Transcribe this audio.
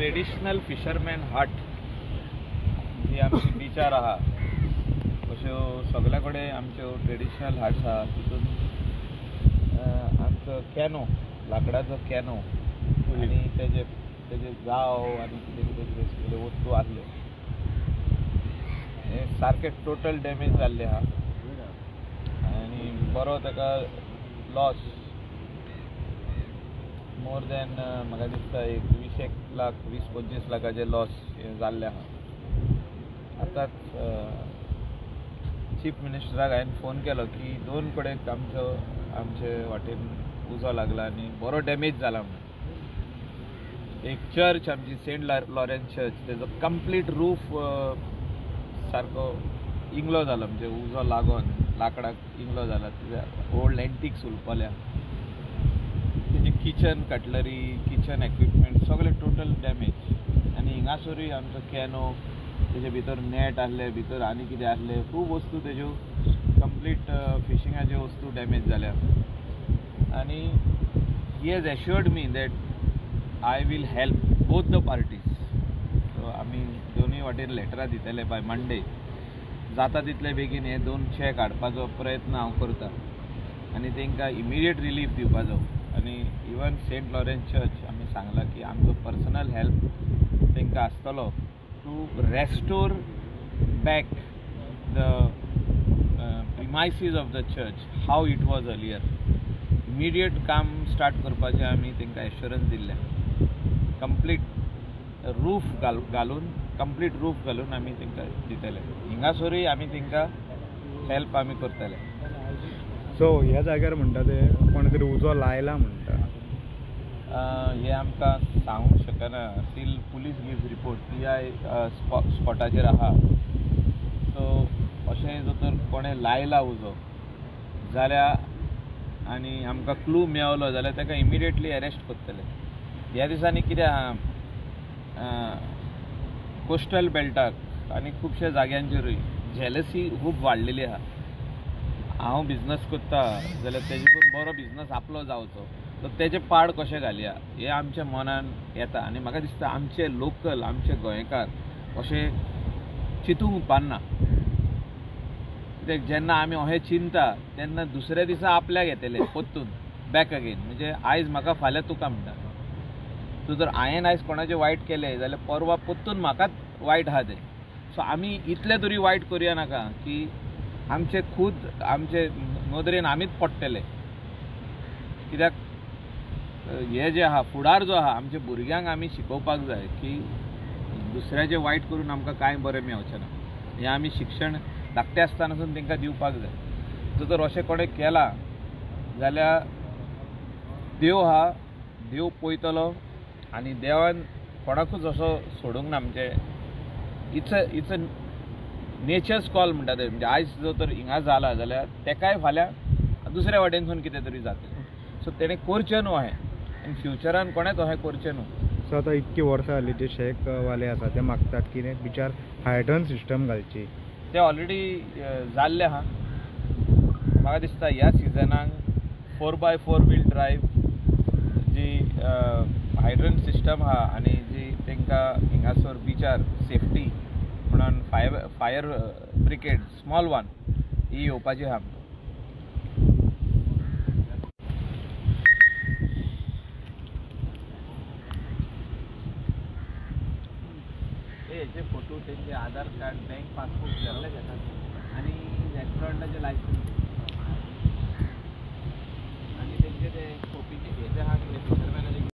Traditional fisherman हट जी आमची बिचार आहा अश्यो सगळे कडेन आमच्यो ट्रेडिशनल हट्स आहा तितून आमचो कॅनो लाकडाचो कॅनो आनी तेजे जाव आनी कितें कितें कितें वस्तू आसल्यो हे सारके टोटल डॅमेज जाल्ले आहा आनी बरो ताका लॉस मोर दॅन म्हाका दिसता एक 20-25 लाखाचे लॉस जाल्ले आहा. आतांच चीफ मिनिस्टराक हांवें फोन केलो की 2 कडेन आमचे वाटेन उजो लागला आनी बरो डॅमेज जाला म्हणून. एक चर्च आमची सेंट लॉरेन्स चर्च तेजो कंप्लीट रूफ सारको इंगलो जाला म्हणजे उजो लागून लाकडाक इंगलो जाला. ओल्ड एंटिक्स उरपल्या तेजे किचन कटलरी किचन इक्विपमेंट सगळे टोटल डॅमेज आनी हिंगासरूय आमचो कॅनो तेजे भितर नेट आसले भितर आनी कितें आसले खूब वस्तू तेज्यो कंप्लीट फिशिंगाच्यो वस्तू डॅमेज जाल्या आनी ही has assured me that I will help both the parties. So आमी दोनूय वाटेन लेटरां दितले बाय मंडे. जाता तितले बेगीन हे 2 चॅक हाडपाचो प्रयत्न हांव करता आनी तांकां इमिडिएट रिलीफ दिवपाचो. आनी इवन सेंट लॉरेन्स चर्च आमी सांगलां की आमचो पर्सनल हेल्प तांकां आसतलो to restore back the premises of the church how it was earlier. Immediate काम स्टार्ट करपाचें आमी तांकां एश्युरन्स दिल्लें. कंप्लीट रूफ घालून आमी तांकां दितले. हिंगासरूय आमी तांकां हेल्प आमी करतले. सो ह्या जाग्यार म्हणटा ते कोण तरी उजो लायला म्हणटा हे आमकां सांगूंक शकना. Steel police gives report PI स्पॉटाचेर आहा. सो अशें जर तर कोणें लायला उजो जाल्यार आनी आमकां क्लू मेळलो जाल्यार ताका इमिडिएटली अरेस्ट करतले. ह्या दिसांनी कितें आहा कोस्टल बेल्टाक आनी खुबश्या जाग्यांचेरूय जेलसी खूब वाडलेली आहा. हांव बिजनस करता जाल्यार तेजेकून बरो बिजनस आपलो जावचो तर तेजे पाड कशें घालया हें आमच्या मनान येता आनी म्हाका दिसता आमचे लोकल आमचे गोंयकार अशें चिंतूंक उपकारना. कित्याक जेन्ना आमी अशें चिंता तेन्ना दुसऱ्या दिसा आपल्याक येतले परतून बॅक अगेन. म्हणजे आयज म्हाका फाल्यां तुका म्हणटा तूं जर हांवें आयज कोणाचें वायट केलें जाल्यार परवा परतून म्हाकाच वायट आहा तें. सो आमी इतले तरी वायट करुया नाका की आमचे खूद आमचे नदरेन आमीच पडटले. कित्याक हे जे आहा फुडार जो आहा आमच्या भुरग्यांक आमी शिकोवपाक जाय की दुसऱ्याचें वायट करून आमकां कांय बरें मेळचें ना. हें आमी शिक्षण धाकटें आसतनासून तांकां दिवपाक जाय. जर अशें कोणें केलां जाल्यार देव आहा देव पळयतलो आनी देवान कोणाकूच असो सोडूंक ना. म्हणजे इट्स अ नेचर्स कॉल म्हणटा ते. म्हणजे आयज जो तर हिंगा जाला जाल्यार तेकाय फाल्यां दुसऱ्या वाटेनसून कितें तरी जातलें. सो तेणें करचें न्हू अशें आनी फ्युचरान कोणेंच अशें करचें न्हू. सो आतां इतकी वर्सां जालीं जे शेक वाले आसा ते मागतात की बिचार हायड्रन सिस्टम घालची. ते ऑलरेडी जाल्ले आहा. म्हाका दिसता ह्या सिजनाक 4x4 व्हील ड्रायव्ह जी हायड्रन सिस्टम आहा आनी जी तांकां हिंगासर बिचार सेफ्टी म्हणून फायर ब्रिगेड स्मॉल वन ही येवपाची आहा. हेचे फोटो तेंचे आधार कार्ड बँक पासबुक सगळे घेतात आनी रेस्टॉरंटाचे लायसन्स आनी तेंचे ते कॉपीचे हेचे आहा कितें फिशरमॅनाचे